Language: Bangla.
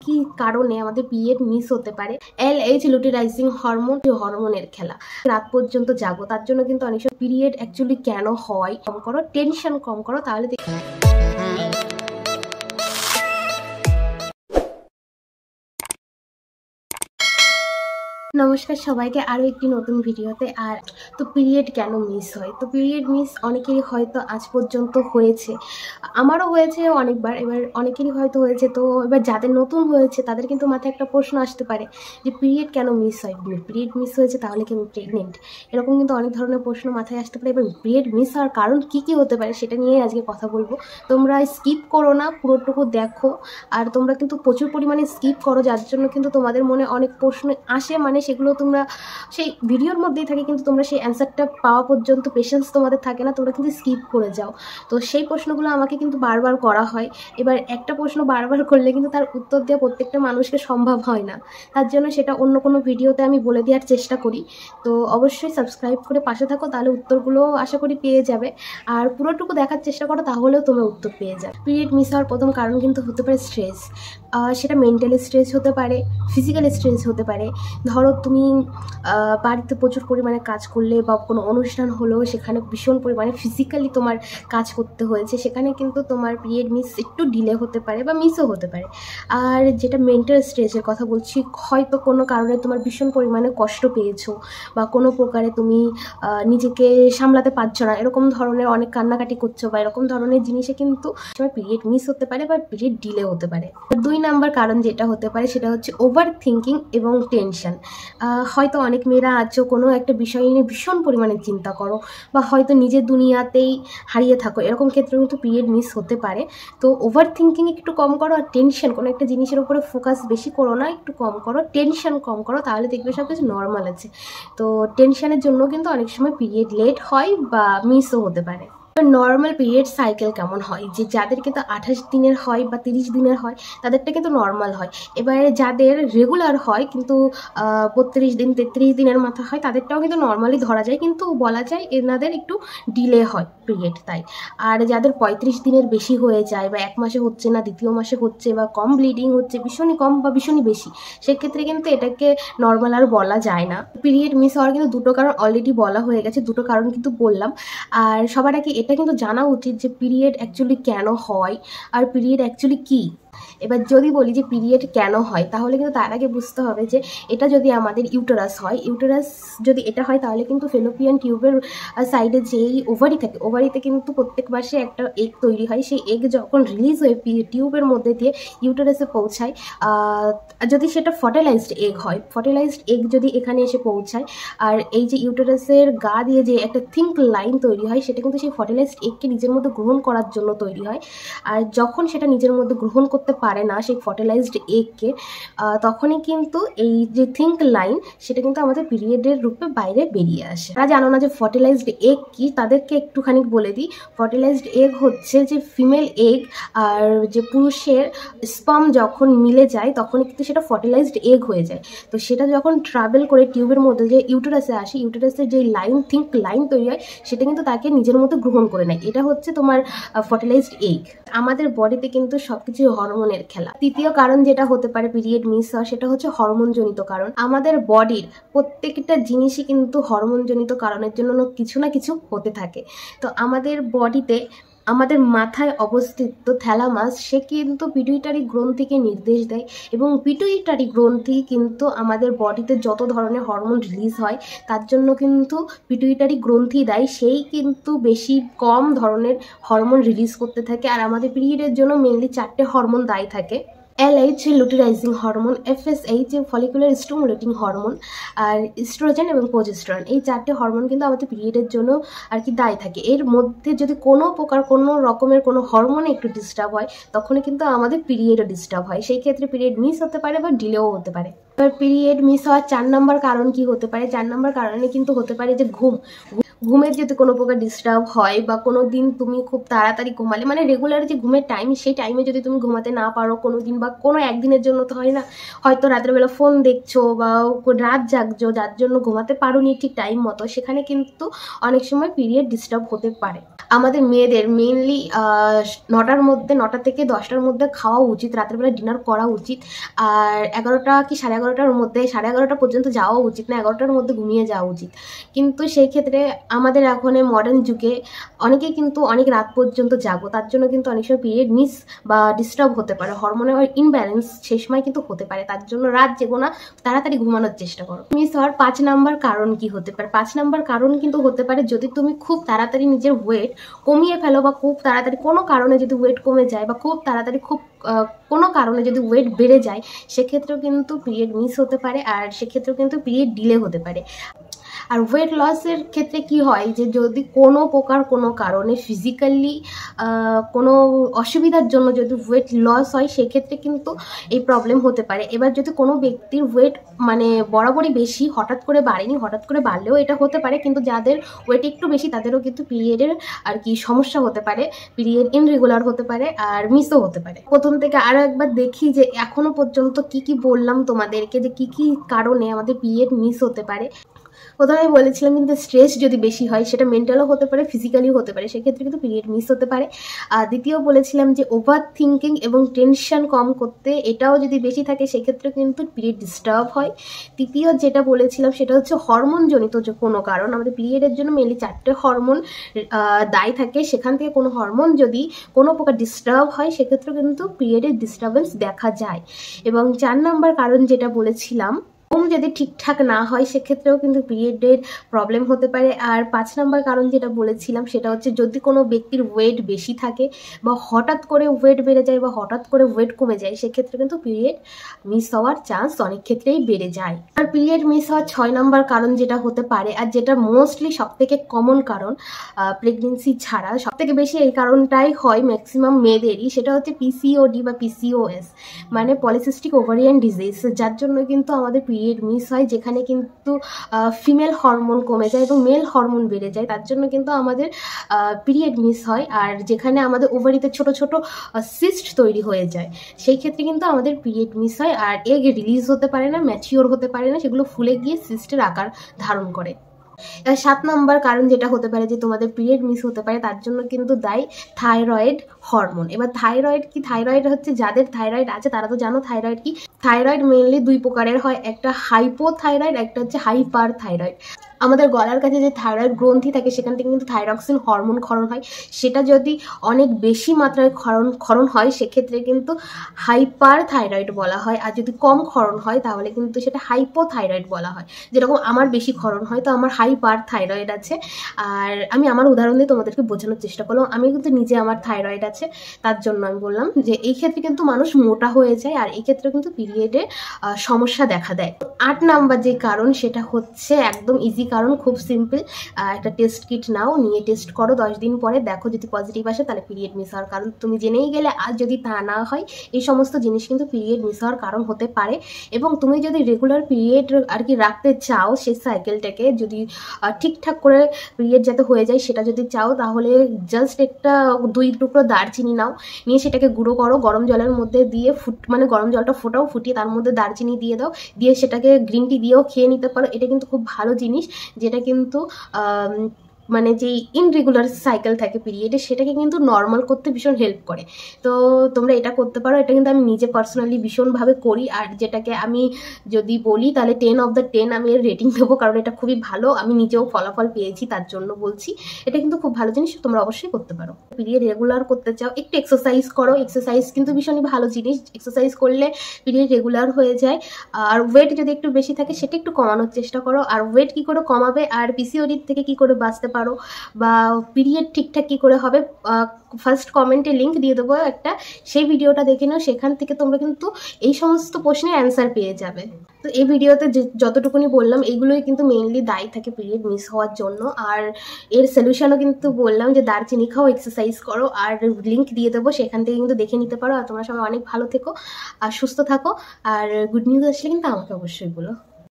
কি কারণে আমাদের পিরিয়ড মিস হতে পারে। LH লুটিরাইজিং হরমোনের খেলা। রাত পর্যন্ত জাগো, তার জন্য কিন্তু অনেক সময় পিরিয়ড অ্যাকচুয়ালি কেন হয় কম করো, টেনশন কম করো, তাহলে নমস্কার সবাইকে আরও একটি নতুন ভিডিওতে। আর তো পিরিয়ড কেন মিস হয়, তো পিরিয়ড মিস অনেকেরই হয়তো আজ পর্যন্ত হয়েছে, আমারও হয়েছে অনেকবার, এবার অনেকেরই হয়তো হয়েছে। তো এবার যাদের নতুন হয়েছে তাদের কিন্তু মাথায় একটা প্রশ্ন আসতে পারে যে পিরিয়ড কেন মিস হয়, পিরিয়ড মিস হয়েছে তাহলে কি আমি প্রেগনেন্ট, এরকম কিন্তু অনেক ধরনের প্রশ্ন মাথায় আসতে পারে। এবার পিরিয়ড মিস হওয়ার কারণ কী কী হতে পারে সেটা নিয়ে আজকে কথা বলবো। তোমরা স্কিপ করো না, পুরোটুকু দেখো। আর তোমরা কিন্তু প্রচুর পরিমাণে স্কিপ করো, যার জন্য কিন্তু তোমাদের মনে অনেক প্রশ্ন আসে, মানে সেগুলো তোমরা সেই ভিডিওর মধ্যেই থাকে, কিন্তু তোমরা সেই অ্যান্সারটা পাওয়া পর্যন্ত পেশেন্স তোমাদের থাকে না, তোমরা কিন্তু স্কিপ করে যাও। তো সেই প্রশ্নগুলো আমাকে কিন্তু বারবার করা হয়। এবার একটা প্রশ্ন বারবার করলে কিন্তু তার উত্তর দেওয়া প্রত্যেকটা মানুষকে সম্ভব হয় না, তার জন্য সেটা অন্য কোনো ভিডিওতে আমি বলে দেওয়ার চেষ্টা করি। তো অবশ্যই সাবস্ক্রাইব করে পাশে থাকো, তাহলে উত্তরগুলো আশা করি পেয়ে যাবে। আর পুরোটুকু দেখার চেষ্টা করো, তাহলেও তোমরা উত্তর পেয়ে যাবে। পিরিয়ড মিস হওয়ার প্রথম কারণ কিন্তু হতে পারে স্ট্রেস। সেটা মেন্টালি স্ট্রেস হতে পারে, ফিজিক্যালি স্ট্রেস হতে পারে। ধরো তুমি বাড়িতে প্রচুর পরিমাণে কাজ করলে বা কোনো অনুষ্ঠান হলো, সেখানে ভীষণ পরিমাণে ফিজিক্যালি তোমার কাজ করতে হয়েছে, সেখানে কিন্তু তোমার পিরিয়ড মিস একটু ডিলে হতে পারে বা মিসও হতে পারে। আর যেটা মেন্টাল স্ট্রেসের কথা বলছি, হয়তো কোনো কারণে তোমার ভীষণ পরিমাণে কষ্ট পেয়েছো বা কোনো প্রকারে তুমি নিজেকে সামলাতে পারছো না, এরকম ধরনের অনেক কান্নাকাটি করছো বা এরকম ধরনের জিনিসে কিন্তু তোমার পিরিয়ড মিস হতে পারে বা পিরিয়ড ডিলে হতে পারে। 2 নাম্বার কারণ যেটা হতে পারে সেটা হচ্ছে ওভার থিঙ্কিং এবং টেনশন। হয়তো অনেক মেয়েরা আছো, কোনো একটা বিষয় নিয়ে ভীষণ পরিমাণে চিন্তা করো বা হয়তো নিজের দুনিয়াতেই হারিয়ে থাকো, এরকম ক্ষেত্রে কিন্তু পিরিয়ড মিস হতে পারে। তো ওভার থিঙ্কিং একটু কম করো, আর টেনশন, কোনো একটা জিনিসের উপরে ফোকাস বেশি করো না, একটু কম করো, টেনশন কম করো, তাহলে দেখবে সব কিছু নর্মাল আছে। তো টেনশনের জন্য কিন্তু অনেক সময় পিরিয়ড লেট হয় বা মিসও হতে পারে। নর্মাল পিরিয়ড সাইকেল কেমন হয়, যে যাদের কিন্তু 28 দিনের হয় বা 30 দিনের হয় তাদেরটা কিন্তু নর্মাল হয়। এবারে যাদের রেগুলার হয় কিন্তু 32 দিন 33 দিনের মাথা হয়, তাদেরটাও কিন্তু নর্মালি ধরা যায়, কিন্তু বলা যায় এনাদের একটু ডিলে হয় পিরিয়ড, তাই। আর যাদের 35 দিনের বেশি হয়ে যায় বা 1 মাসে হচ্ছে না, দ্বিতীয় মাসে হচ্ছে, বা কম ব্লিডিং হচ্ছে, ভীষণই কম বা ভীষণই বেশি, সেক্ষেত্রে কিন্তু এটাকে নর্মাল আর বলা যায় না। পিরিয়ড মিস হওয়ার কিন্তু 2টো কারণ অলরেডি বলা হয়ে গেছে, 2টো কারণ কিন্তু বললাম। আর সবার আগে এটা কিন্তু জানা উচিত যে পিরিয়ড অ্যাকচুয়ালি কেন হয় আর পিরিয়ড অ্যাকচুয়ালি কী। এবার যদি বলি যে পিরিয়ড কেন হয়, তাহলে কিন্তু তার আগে বুঝতে হবে যে এটা যদি আমাদের ইউটেরাস হয়, ইউটেরাস যদি এটা হয়, তাহলে কিন্তু ফেলোপিয়ান টিউবের সাইডে যেই ওভারি থাকে, ওভারিতে কিন্তু প্রত্যেক মাসে একটা এগ তৈরি হয়। সেই এগ যখন রিলিজ হয়ে টিউবের মধ্যে দিয়ে ইউটেরাসে পৌঁছায়, যদি সেটা ফার্টিলাইজড এগ হয়, ফার্টিলাইজড এগ যদি এখানে এসে পৌঁছায়, আর এই যে ইউটেরাসের গা দিয়ে যে একটা থিঙ্ক লাইন তৈরি হয়, সেটা কিন্তু সেই ফার্টিলাইজড এগকে নিজের মধ্যে গ্রহণ করার জন্য তৈরি হয়। আর যখন সেটা নিজের মধ্যে গ্রহণ করতে পারে না সেই ফার্টিলাইজড এগকে, তখনই কিন্তু এই যে থিঙ্ক লাইন সেটা কিন্তু আমাদের পিরিয়ডের রূপে বাইরে বেরিয়ে আসে। তারা জানো না যে ফার্টিলাইজড এগ কি, তাদেরকে একটুখানি বলে দিই। ফার্টিলাইজড এগ হচ্ছে যে ফিমেল এগ আর যে পুরুষের স্পার্ম যখন মিলে যায়, তখনই কিন্তু সেটা ফার্টিলাইজড এগ হয়ে যায়। তো সেটা যখন ট্রাভেল করে টিউবের মধ্যে যে ইউটেরাসে আসে, ইউটেরাসের যে লাইন থিঙ্ক লাইন তৈরি হয়, সেটা কিন্তু তাকে নিজের মধ্যে গ্রহণ করে নেয়। এটা হচ্ছে তোমার ফার্টিলাইজড এগ। আমাদের বডিতে কিন্তু সবকিছু হরমোনের খেলা। 3য় কারণ যেটা হতে পারে পিরিয়ড মিস হওয়া, সেটা হচ্ছে হরমোনজনিত কারণ। আমাদের বডির প্রত্যেকটা জিনিসই কিন্তু হরমোনজনিত কারণের জন্য কিছু না কিছু হতে থাকে। তো আমাদের বডিতে, আমাদের মাথায় অবস্থিত থ্যালামাস, সে কিন্তু পিটুইটারি গ্রন্থিকে নির্দেশ দেয়, এবং পিটুইটারি গ্রন্থি কিন্তু আমাদের বডিতে যত ধরনের হরমোন রিলিজ হয় তার জন্য কিন্তু পিটুইটারি গ্রন্থি দেয়, সেই কিন্তু বেশি কম ধরনের হরমোন রিলিজ করতে থাকে। আর আমাদের পিরিয়ডের জন্য মেনলি 4টে হরমোন দায়ী থাকে। LH luteinizing hormone, FSH follicular stimulating hormone, আর ইস্ট্রোজেন এবং প্রোজেস্টেরন, এই 4টে হরমোন কিন্তু আমাদের পিরিয়ডের জন্য আর কি দায়ী থাকে। এর মধ্যে যদি কোনো প্রকার কোনো রকমের কোনো হরমোনে একটু ডিস্টার্ব হয়, তখনই কিন্তু আমাদের পিরিয়ডও ডিস্টার্ব হয়, সেই ক্ষেত্রে পিরিয়ড মিস হতে পারে বা ডিলেও হতে পারে। এবার পিরিয়ড মিস হওয়ার 4 নম্বর কারণ কি হতে পারে? 4 নম্বর কারণে কিন্তু হতে পারে যে ঘুমের যদি কোনো প্রকার ডিস্টার্ব হয়, বা কোনো দিন তুমি খুব তাড়াতাড়ি ঘুমালে, মানে রেগুলার যে ঘুমের টাইম, সেই টাইমে যদি তুমি ঘুমাতে না পারো কোনো দিন, বা কোনো একদিনের জন্য তো হয় না, হয়তো রাতের বেলা ফোন দেখছো বা রাত জাগছো, যার জন্য ঘুমাতে পারোনি ঠিক টাইম মতো, সেখানে কিন্তু অনেক সময় পিরিয়ড ডিস্টার্ব হতে পারে। আমাদের মেয়েদের মেইনলি 9টা থেকে 10টার মধ্যে খাওয়া উচিত, রাতের বেলা ডিনার করা উচিত, আর 11টা কি 11:30টার মধ্যে, 11:30টা পর্যন্ত যাওয়া উচিত না, 11টার মধ্যে ঘুমিয়ে যাওয়া উচিত। কিন্তু সেই ক্ষেত্রে আমাদের এখন মডার্ন যুগে অনেকেই কিন্তু অনেক রাত পর্যন্ত জাগো, তার জন্য কিন্তু অনেক সময় পিরিয়ড মিস বা ডিস্টার্ব হতে পারে, হরমোনের ইনব্যালেন্স সেই সময় কিন্তু হতে পারে। তার জন্য রাত জেগো না, তাড়াতাড়ি ঘুমানোর চেষ্টা করো। মিস হওয়ার 5 নাম্বার কারণ কি হতে পারে? 5 নাম্বার কারণ কিন্তু হতে পারে যদি তুমি খুব তাড়াতাড়ি নিজের ওয়েট কমিয়ে ফেলো, বা খুব তাড়াতাড়ি কোনো কারণে যদি ওয়েট কমে যায়, বা খুব তাড়াতাড়ি কোনো কারণে যদি ওয়েট বেড়ে যায়, সেক্ষেত্রেও কিন্তু পিরিয়ড মিস হতে পারে, আর সেক্ষেত্রেও কিন্তু পিরিয়ড ডিলে হতে পারে। আর ওয়েট লসের ক্ষেত্রে কি হয়, যে যদি কোনো প্রকার কোনো কারণে ফিজিক্যালি কোনো অসুবিধার জন্য যদি ওয়েট লস হয়, সেক্ষেত্রে কিন্তু এই প্রবলেম হতে পারে। এবার যদি কোনো ব্যক্তির ওয়েট মানে বরাবরই বেশি, হঠাৎ করে বাড়েনি, হঠাৎ করে বাড়লেও এটা হতে পারে, কিন্তু যাদের ওয়েট একটু বেশি তাদেরও কিন্তু পিরিয়ডের আর কি সমস্যা হতে পারে, পিরিয়ড ইনরেগুলার হতে পারে, আর মিসও হতে পারে। প্রথম থেকে আরও একবার দেখি যে এখনো পর্যন্ত কি কি বললাম তোমাদেরকে, যে কি কি কারণে আমাদের পিরিয়ড মিস হতে পারে। প্রথমে বলেছিলাম কিন্তু স্ট্রেস যদি বেশি হয়, সেটা মেন্টালও হতে পারে, ফিজিক্যালিও হতে পারে, সেক্ষেত্রে কিন্তু পিরিয়ড মিস হতে পারে। আর দ্বিতীয় বলেছিলাম যে ওভার থিঙ্কিং এবং টেনশন কম করতে, এটাও যদি বেশি থাকে সেক্ষেত্রে কিন্তু পিরিয়ড ডিস্টার্ব হয়। তৃতীয় যেটা বলেছিলাম সেটা হচ্ছে হরমোনজনিত যে কোনো কারণ, আমাদের পিরিয়ডের জন্য মেনলি 4টে হরমোন দায়ী থাকে, সেখান থেকে কোনো হরমোন যদি কোনো প্রকার ডিস্টার্ব হয়, সেক্ষেত্রে কিন্তু পিরিয়ডের ডিস্টারবেন্স দেখা যায়। এবং 4 নম্বর কারণ যেটা বলেছিলাম, ঘুম যদি ঠিকঠাক না হয়, সেক্ষেত্রেও কিন্তু পিরিয়ডের প্রবলেম হতে পারে। আর 5 নম্বর কারণ যেটা বলেছিলাম সেটা হচ্ছে যদি কোনো ব্যক্তির ওয়েট বেশি থাকে, বা হঠাৎ করে ওয়েট বেড়ে যায়, বা হঠাৎ করে ওয়েট কমে যায়, সেক্ষেত্রে কিন্তু পিরিয়ড মিস হওয়ার চান্স অনেক ক্ষেত্রেই বেড়ে যায়। আর পিরিয়ড মিস হওয়ার 6 নম্বর কারণ যেটা হতে পারে, আর যেটা মোস্টলি সবথেকে কমন কারণ প্রেগনেন্সি ছাড়া, সবথেকে বেশি এই কারণটাই হয় ম্যাক্সিমাম মেয়েদেরই, সেটা হচ্ছে পিসিওডি বা পিসিওএস, মানে পলিসিস্টিক ওভারিয়ান ডিজিজ, যার জন্য কিন্তু আমাদের পিরিয়ড মিস হয়, যেখানে কিন্তু ফিমেল হরমোন কমে যায় এবং মেল হরমোন বেড়ে যায়, তার জন্য কিন্তু আমাদের পিরিয়ড মিস হয়। আর যেখানে আমাদের ওভারিতে ছোট ছোট সিস্ট তৈরি হয়ে যায়, সেই ক্ষেত্রে কিন্তু আমাদের পিরিয়ড মিস হয়, আর এগ রিলিজ হতে পারে না, ম্যাচিওর হতে পারে না, সেগুলো ফুলে গিয়ে সিস্টের আকার ধারণ করে। 7 নম্বর কারণ যেটা হতে পারে যে তোমাদের পিরিয়ড মিস হতে পারে, তার জন্য কিন্তু দায়ী থাইরয়েড হরমোন। এবার থাইরয়েড কি? থাইরয়েড হচ্ছে, যাদের থাইরয়েড আছে তারা তো জানো থাইরয়েড কি। থাইরয়েড মেইনলি 2 প্রকারের হয়, একটা হাইপোথাইরয়েড, একটা হচ্ছে হাইপার থাইরয়েড। আমাদের গলার কাছে যে থাইরয়েড গ্রন্থি থাকে, সেখান থেকে কিন্তু থাইরক্সিন হরমোন ক্ষরণ হয়, সেটা যদি অনেক বেশি মাত্রায় ক্ষরণ হয়, সেক্ষেত্রে কিন্তু হাইপার থাইরয়েড বলা হয়। আর যদি কম ক্ষরণ হয় তাহলে কিন্তু সেটা হাইপোথাইরয়েড বলা হয়। যেরকম আমার বেশি ক্ষরণ হয়, তো আমার হাইপার থাইরয়েড আছে। আর আমি আমার উদাহরণ দিয়ে তোমাদেরকে বোঝানোর চেষ্টা করলাম, আমি কিন্তু নিজে আমার থাইরয়েড আছে, তার জন্য আমি বললাম যে এই ক্ষেত্রে কিন্তু মানুষ মোটা হয়ে যায়, আর এই ক্ষেত্রে কিন্তু পিরিয়ডে সমস্যা দেখা দেয়। 8 নাম্বার যে কারণ সেটা হচ্ছে একদম ইজি কারণ, খুব সিম্পল। একটা টেস্ট কিট নাও, নিয়ে টেস্ট করো, 10 দিন পরে দেখো যদি পজিটিভ আসে তাহলে পিরিয়ড মিস হওয়ার কারণ তুমি জেনেই গেলে। আর যদি তা না হয়, এই সমস্ত জিনিস কিন্তু পিরিয়ড মিস হওয়ার কারণ হতে পারে। এবং তুমি যদি রেগুলার পিরিয়ড আর কি রাখতে চাও, সেই সাইকেলটাকে যদি ঠিকঠাক করে পিরিয়ড যাতে হয়ে যায় সেটা যদি চাও, তাহলে জাস্ট একটা 2 টুকরো দারচিনি নাও, নিয়ে সেটাকে গুঁড়ো করো, গরম জলের মধ্যে দিয়ে মানে গরম জলটা ফোটাও, ফুটিয়ে তার মধ্যে দারচিনি দিয়ে দাও, দিয়ে সেটাকে গ্রিন টি দিয়েও খেয়ে নিতে পারো। এটা কিন্তু খুব ভালো জিনিস, যেটা কিন্তু মানে যেই ইনরেগুলার সাইকেল থাকে পিরিয়ডে, সেটাকে কিন্তু নর্মাল করতে ভীষণ হেল্প করে। তো তোমরা এটা করতে পারো, এটা কিন্তু আমি নিজে পার্সোনালি ভীষণভাবে করি, আর যেটাকে আমি যদি বলি তাহলে 10 অফ দ্য 10 আমি এর রেটিং দেবো, কারণ এটা খুবই ভালো, আমি নিজেও ফলাফল পেয়েছি, তার জন্য বলছি। এটা কিন্তু খুব ভালো জিনিস, তোমরা অবশ্যই করতে পারো। পিরিয়ড রেগুলার করতে চাও, একটু এক্সারসাইজ করো, এক্সারসাইজ কিন্তু ভীষণই ভালো জিনিস, এক্সারসাইজ করলে পিরিয়ড রেগুলার হয়ে যায়। আর ওয়েট যদি একটু বেশি থাকে সেটা একটু কমানোর চেষ্টা করো। আর ওয়েট কি করে কমাবে, আর পিসিওডি থেকে কি করে বাঁচতে পারো, বা পিরিয়ড ঠিকঠাক কী করে হবে, ফার্স্ট কমেন্টে লিঙ্ক দিয়ে দেবো একটা, সেই ভিডিওটা দেখে নাও, সেখান থেকে তোমরা কিন্তু এই সমস্ত প্রশ্নের অ্যান্সার পেয়ে যাবে। তো এই ভিডিওতে যতটুকুনি বললাম এইগুলোই কিন্তু মেইনলি দায়ী থাকে পিরিয়ড মিস হওয়ার জন্য। আর এর সলিউশনও কিন্তু বললাম যে দারচিনি খাও, এক্সারসাইজ করো, আর লিঙ্ক দিয়ে দেবো, সেখান থেকে কিন্তু দেখে নিতে পারো। আর তোমরা সবাই অনেক ভালো থেকো আর সুস্থ থাকো, আর গুড নিউজ আসলে কিন্তু আমাকে অবশ্যই বলো।